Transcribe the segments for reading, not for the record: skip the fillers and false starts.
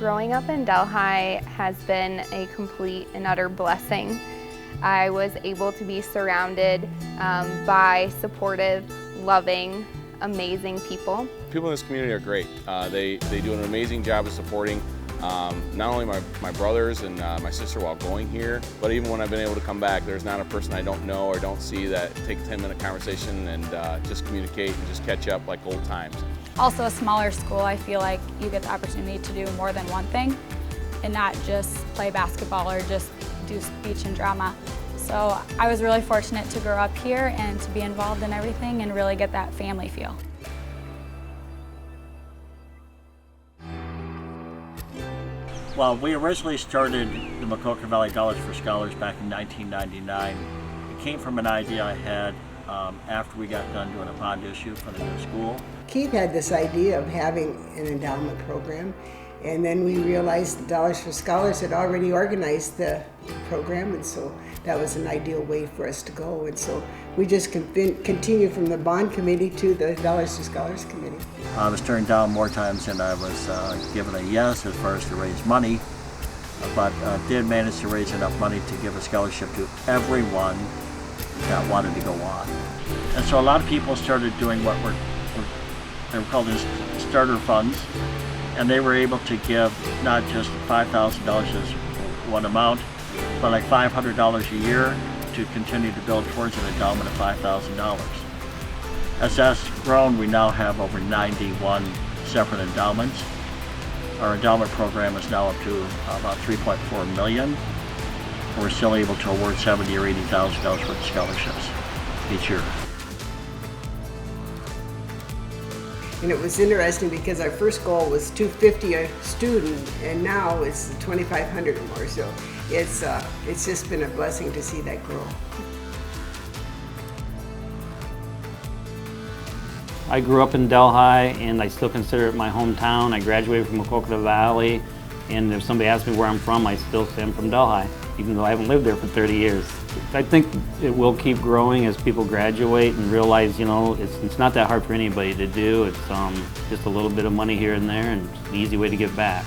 Growing up in Delhi has been a complete and utter blessing. I was able to be surrounded by supportive, loving, amazing people. People in this community are great. They do an amazing job of supporting not only my brothers and my sister while going here, but even when I've been able to come back, there's not a person I don't know or don't see that take a 10-minute conversation and just communicate and just catch up like old times. Also, a smaller school, I feel like you get the opportunity to do more than one thing and not just play basketball or just do speech and drama. So I was really fortunate to grow up here and to be involved in everything and really get that family feel. Well, we originally started the Maquoketa Valley Dollars for Scholars back in 1999. It came from an idea I had after we got done doing a bond issue for the new school. Keith had this idea of having an endowment program, and then we realized the Dollars for Scholars had already organized the program, and so that was an ideal way for us to go. And so we just continued from the bond committee to the Dollars for Scholars committee. I was turned down more times than I was given a yes as far as to raise money, but did manage to raise enough money to give a scholarship to everyone that wanted to go on. And so a lot of people started doing what they were called as starter funds, and they were able to give not just $5,000 as one amount, but like $500 a year to continue to build towards an endowment of $5,000. As that's grown, we now have over 91 separate endowments. Our endowment program is now up to about $3.4 million. We're still able to award $70,000 or $80,000 worth of scholarships each year. And it was interesting because our first goal was $250 a student, and now it's $2,500 or more. So it's just been a blessing to see that grow. I grew up in Delhi, and I still consider it my hometown. I graduated from Maquoketa Valley, and if somebody asks me where I'm from, I still say I'm from Delhi, even though I haven't lived there for 30 years. I think it will keep growing as people graduate and realize, you know, it's not that hard for anybody to do. It's just a little bit of money here and there, and it's an easy way to give back.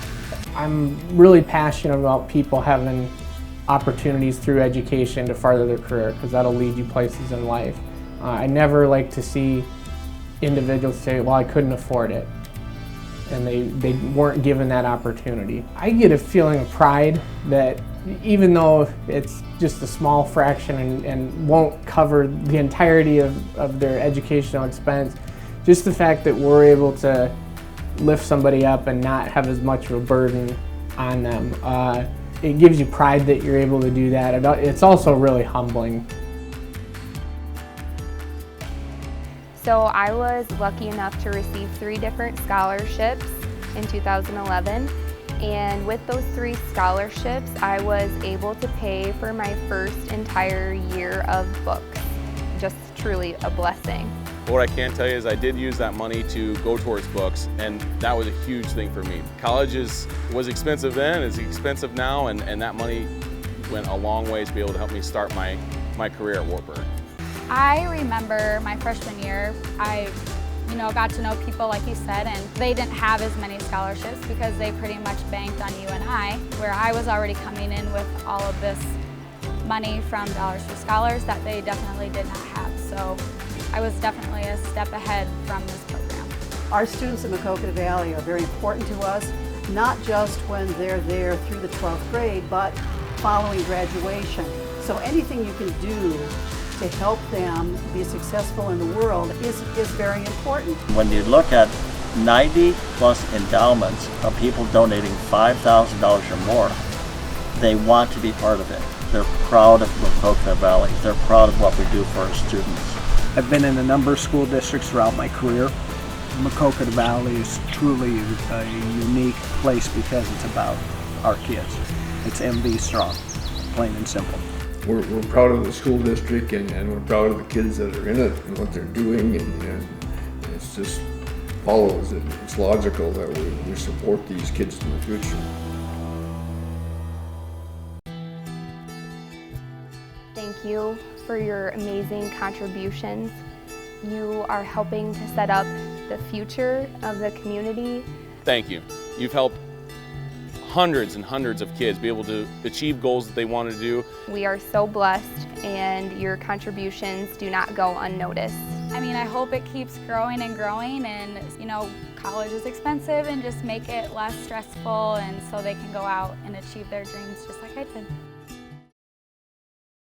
I'm really passionate about people having opportunities through education to further their career, because that'll lead you places in life. I never like to see individuals say, well, I couldn't afford it, and they weren't given that opportunity. I get a feeling of pride that even though it's just a small fraction and won't cover the entirety of their educational expense, just the fact that we're able to lift somebody up and not have as much of a burden on them, it gives you pride that you're able to do that. It's also really humbling. So I was lucky enough to receive 3 different scholarships in 2011. And with those 3 scholarships, I was able to pay for my first entire year of books. Just truly a blessing. What I can tell you is I did use that money to go towards books, and that was a huge thing for me. College was expensive then, it's expensive now, and that money went a long way to be able to help me start my career at Wartburg. I remember my freshman year, I got to know people like you said, and they didn't have as many scholarships because they pretty much banked on you and I, where I was already coming in with all of this money from Dollars for Scholars that they definitely did not have. So I was definitely a step ahead from this program. Our students in Maquoketa Valley are very important to us, not just when they're there through the 12th grade, but following graduation. So anything you can do to help them be successful in the world is very important. When you look at 90 plus endowments of people donating $5,000 or more, they want to be part of it. They're proud of Maquoketa Valley. They're proud of what we do for our students. I've been in a number of school districts throughout my career. Maquoketa Valley is truly a unique place because it's about our kids. It's MV strong, plain and simple. We're proud of the school district and we're proud of the kids that are in it and what they're doing, and it's just follows it. It's logical that we support these kids in the future. Thank you for your amazing contributions. You are helping to set up the future of the community. Thank you. You've helped hundreds and hundreds of kids be able to achieve goals that they want to do. We are so blessed, and your contributions do not go unnoticed. I mean, I hope it keeps growing and growing, and you know, college is expensive, and just make it less stressful and so they can go out and achieve their dreams just like I did.